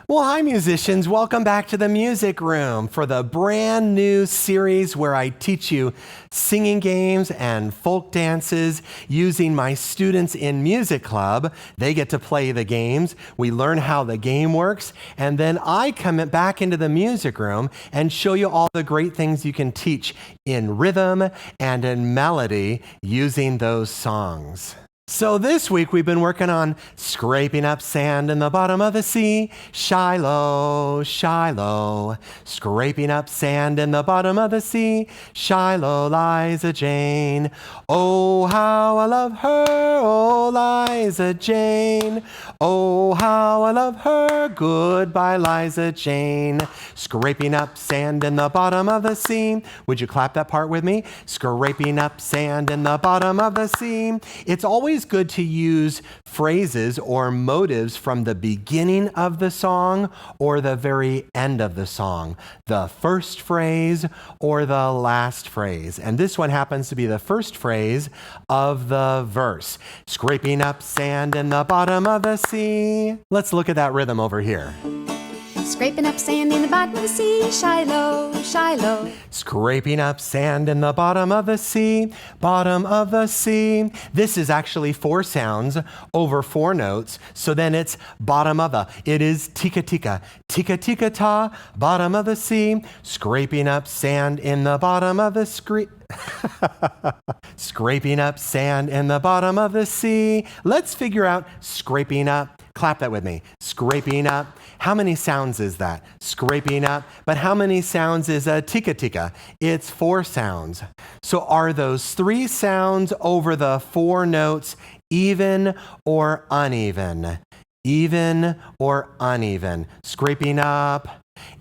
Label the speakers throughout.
Speaker 1: Well, hi, musicians. Welcome back to the music room for the brand new series where I teach you singing games and folk dances using my students in music club. They get to play the games. We learn how the game works. And then I come back into the music room and show you all the great things you can teach in rhythm and in melody using those songs. So this week we've been working on scraping up sand in the bottom of the sea. Shiloh, Shiloh, scraping up sand in the bottom of the sea. Shiloh, Liza Jane. Oh, how I love her, oh, Liza Jane. Oh, how I love her, goodbye, Liza Jane. Scraping up sand in the bottom of the sea. Would you clap that part with me? Scraping up sand in the bottom of the sea. It's always good to use phrases or motives from the beginning of the song or the very end of the song, the first phrase or the last phrase. And this one happens to be the first phrase of the verse. Scraping up sand in the bottom of the sea. Let's look at that rhythm over here.
Speaker 2: Scraping up sand in the bottom of the sea, Shiloh, Shiloh.
Speaker 1: Scraping up sand in the bottom of the sea, bottom of the sea. This is actually 4 sounds over 4 notes, so then it's bottom of the. It is tika tika, tika tika ta, bottom of the sea. Scraping up sand in the bottom of the Scraping up sand in the bottom of the sea. Let's figure out scraping up. Clap that with me. Scraping up. How many sounds is that? Scraping up. But how many sounds is a tika tika? It's 4 sounds. So are those 3 sounds over the 4 notes even or uneven? Even or uneven? Scraping up.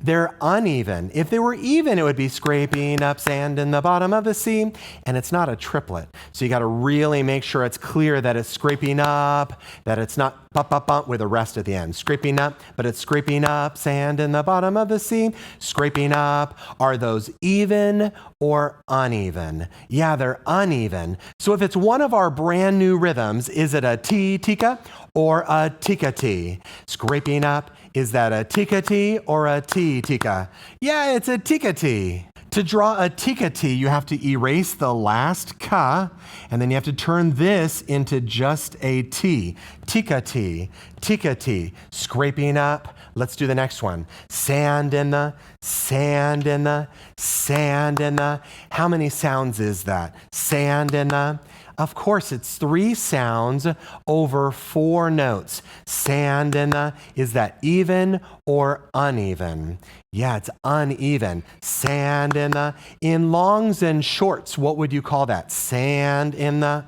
Speaker 1: They're uneven. If they were even, it would be scraping up sand in the bottom of the sea, and it's not a triplet. So you got to really make sure it's clear that it's scraping up, that it's not bump, bump, bump with a rest at the end. Scraping up, but it's scraping up sand in the bottom of the sea. Scraping up. Are those even or uneven? Yeah, they're uneven. So if it's one of our brand new rhythms, is it a tika or a tika-ti? Scraping up. Is that a tika-ti or a tika? Yeah, it's a tika-ti. To draw a tika-ti, you have to erase the last ka, and then you have to turn this into just a T. Tika-ti, tika-ti. Scraping up. Let's do the next one. Sand in the, sand in the, sand in the. How many sounds is that? Sand in the. Of course, it's 3 sounds over 4 notes. Sand in the, is that even or uneven? Yeah, it's uneven. Sand in the. In longs and shorts, what would you call that? Sand in the.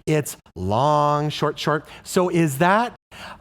Speaker 1: It's long, short, short. So is that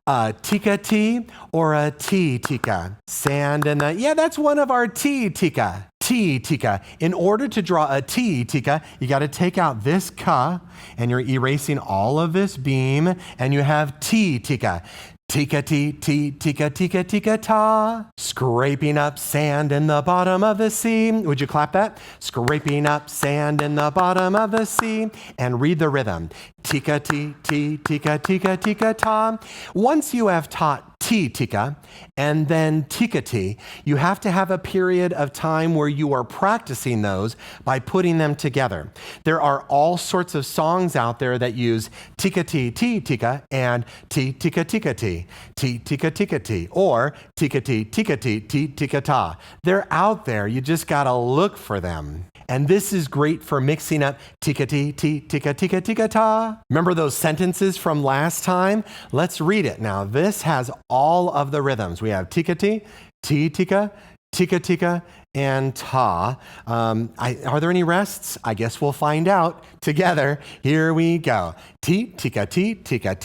Speaker 1: a tika-ti or a tika? Sand in the. Yeah, that's one of our tika. Tika. In order to draw a tika, you got to take out this ka, and you're erasing all of this beam, and you have tika. Tika-ti, tika ta. Scraping up sand in the bottom of the sea. Would you clap that? Scraping up sand in the bottom of the sea. And read the rhythm. Tika-ti, tika ta. Once you have taught tika and then tika-ti, you have to have a period of time where you are practicing those by putting them together. There are all sorts of songs out there that use tika-ti, tika, and tika-tika-ti, tika-tika-ti, or tika-ti, tika-ta. They're out there. You just got to look for them. And this is great for mixing up tika-ti, tika-ta. Remember those sentences from last time? Let's read it. Now, this has all of the rhythms. We have tika-ti, tika, tika, and ta. Are there any rests? I guess we'll find out together. Here we go. Tika, ta. Tika,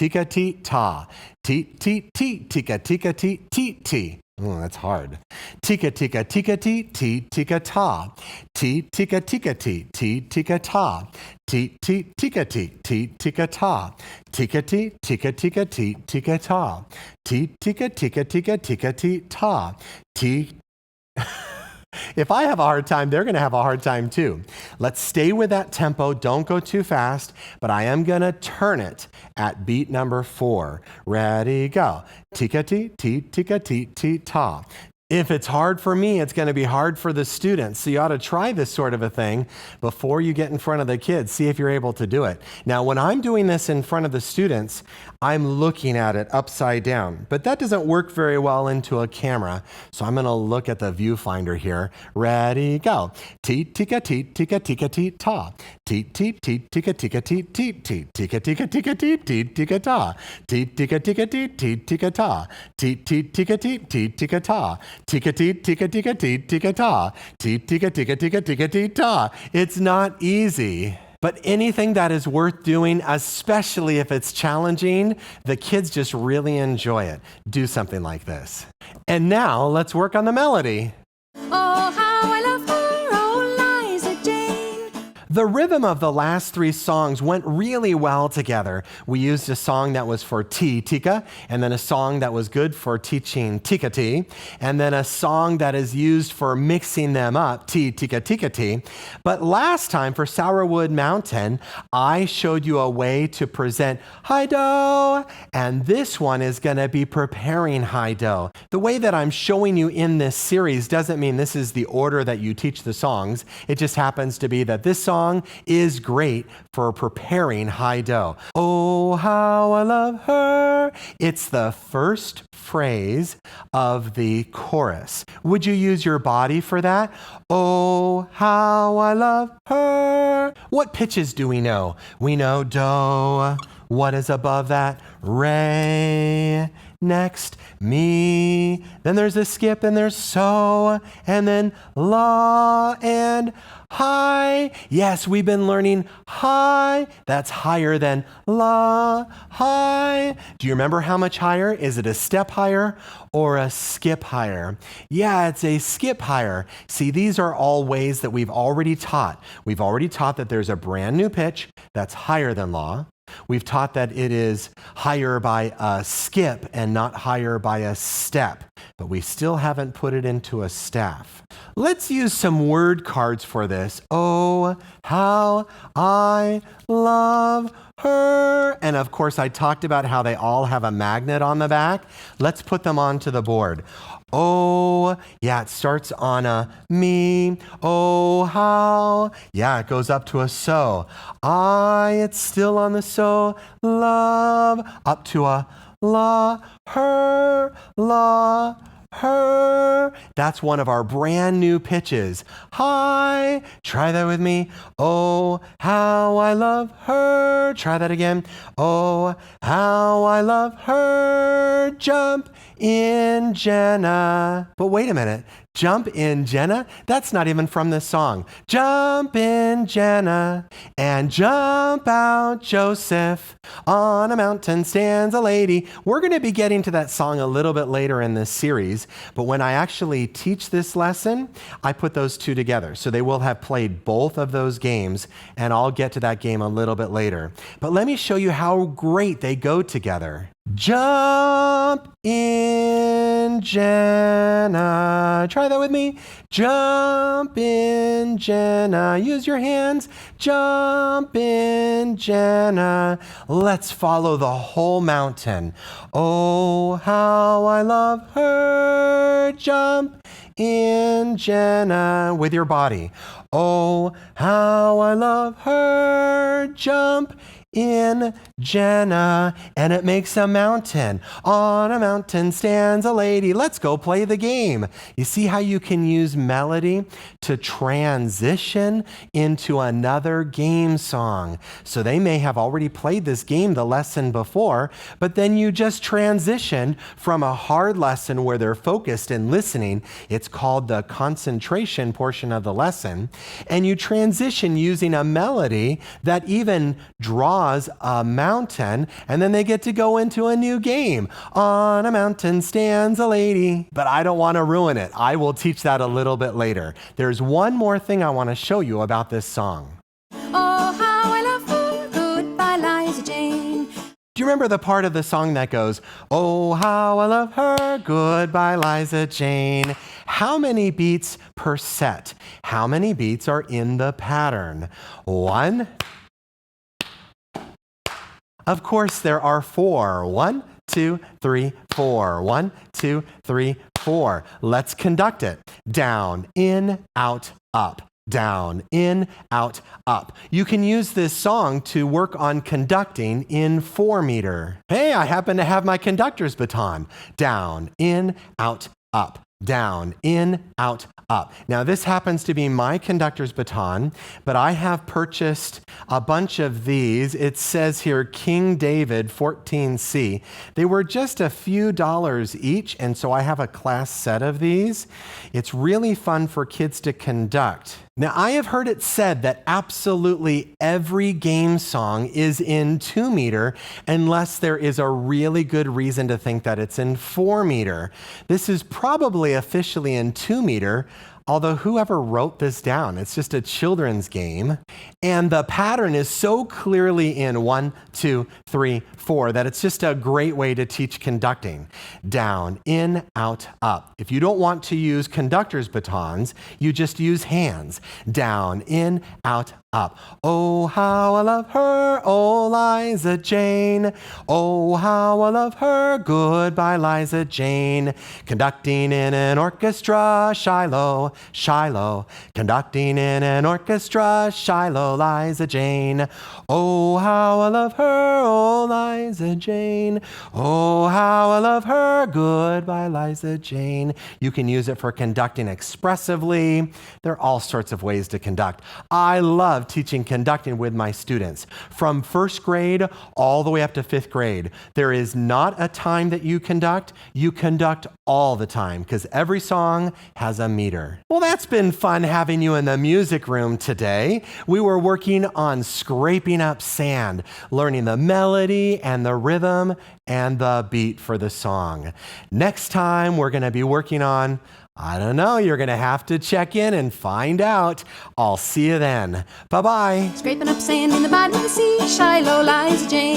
Speaker 1: ti. Oh, that's hard. Tika, tika, ta. Tika, ta. Tika, ta. Tika, ta. Tika, ta. If I have a hard time, they're going to have a hard time too. Let's stay with that tempo. Don't go too fast, but I am going to turn it at beat number 4. Ready, go. Tika-ti, tika-ti, ta. If it's hard for me, it's going to be hard for the students. So you ought to try this sort of a thing before you get in front of the kids. See if you're able to do it. Now, when I'm doing this in front of the students, I'm looking at it upside down. But that doesn't work very well into a camera. So I'm going to look at the viewfinder here. Ready, go. Ti tika ti tika tika ti ta. Ti ti ti tika tika ti ti ti tika tika tika ti ti tika ta. Ti tika tika ti ti tika ta. Ti ti tika ti ti tika ta. Tika-ti, tika-tika-ti, tika-ta. Ti, tika-tika-tika-tika-ti-ta. It's not easy. But anything that is worth doing, especially if it's challenging, the kids just really enjoy it. Do something like this. And now let's work on the melody.
Speaker 2: Oh, how I love her, oh, Liza Jane.
Speaker 1: The rhythm of the last 3 songs went really well together. We used a song that was for ti, tika, and then a song that was good for teaching tika-ti, and then a song that is used for mixing them up, ti, tika, tika-ti. But last time for Sourwood Mountain, I showed you a way to present high-do, and this one is going to be preparing high-do. The way that I'm showing you in this series doesn't mean this is the order that you teach the songs. It just happens to be that this song is great for preparing high-do. Oh, how I love her. It's the first phrase of the chorus. Would you use your body for that? Oh, how I love her. What pitches do we know? We know do. What is above that? Re. Next, mi. Then there's a skip and there's so. And then la and high. Yes, we've been learning high. That's higher than la. High. Do you remember how much higher? Is it a step higher or a skip higher? Yeah, it's a skip higher. See, these are all ways that we've already taught. We've already taught that there's a brand new pitch that's higher than la. We've taught that it is higher by a skip and not higher by a step, but we still haven't put it into a staff. Let's use some word cards for this. Oh, how I love her. And of course, I talked about how they all have a magnet on the back. Let's put them onto the board. Oh, yeah, it starts on a me. Oh, how. Yeah, it goes up to a so. I, it's still on the so. Love, up to a la. Her, la. Her. That's one of our brand new pitches. Hi. Try that with me. Oh, how I love her. Try that again. Oh, how I love her. Jump in, Jenna. But wait a minute. Jump in, Jenna? That's not even from this song. Jump in, Jenna, and jump out, Joseph. On a mountain stands a lady. We're going to be getting to that song a little bit later in this series, but when I actually teach this lesson, I put those two together. So they will have played both of those games, and I'll get to that game a little bit later. But let me show you how great they go together. Jump in, Jenna. Try that with me. Jump in, Jenna. Use your hands. Jump in, Jenna. Let's follow the whole mountain. Oh, how I love her. Jump in, Jenna. With your body. Oh, how I love her. Jump in, Jenna, and it makes a mountain. On a mountain stands a lady. Let's go play the game. You see how you can use melody to transition into another game song. So they may have already played this game the lesson before, but then you just transition from a hard lesson where they're focused and listening. It's called the concentration portion of the lesson. And you transition using a melody that even draws a mountain, and then they get to go into a new game. On a mountain stands a lady. But I don't want to ruin it. I will teach that a little bit later. There's one more thing I want to show you about this song.
Speaker 2: Oh, how I love her. Goodbye, Liza Jane.
Speaker 1: Do you remember the part of the song that goes, "Oh, how I love her, goodbye, Liza Jane"? How many beats per set? How many beats are in the pattern? 1. Of course, there are 4. 1, 2, 3, 4. 1, 2, 3, 4. Let's conduct it. Down, in, out, up. Down, in, out, up. You can use this song to work on conducting in 4 meter. Hey, I happen to have my conductor's baton. Down, in, out, up. Down, in, out, up. Now this happens to be my conductor's baton, but I have purchased a bunch of these. It says here King David 14C. They were just a few dollars each, and so I have a class set of these. It's really fun for kids to conduct. Now, I have heard it said that absolutely every game song is in 2 meter unless there is a really good reason to think that it's in 4 meter. This is probably officially in 2 meter, although whoever wrote this down, it's just a children's game. And the pattern is so clearly in 1, 2, 3, 4 that it's just a great way to teach conducting. Down, in, out, up. If you don't want to use conductor's batons, you just use hands. Down, in, out, up. Oh, how I love her, oh, Liza Jane. Oh, how I love her, goodbye, Liza Jane. Conducting in an orchestra, Shiloh, Shiloh. Conducting in an orchestra, Shiloh, Liza Jane. Oh, how I love her, oh, Liza Jane. Oh, how I love her, goodbye, Liza Jane. You can use it for conducting expressively. There are all sorts of ways to conduct. I love teaching conducting with my students. From 1st grade all the way up to 5th grade, there is not a time that you conduct all the time because every song has a meter. Well, that's been fun having you in the music room today. We were working on scraping up sand, learning the melody and the rhythm and the beat for the song. Next time, we're going to be working on, I don't know, you're going to have to check in and find out. I'll see you then. Bye-bye.
Speaker 2: Scraping up sand in the bottom of the sea, Shiloh, Liza Jane.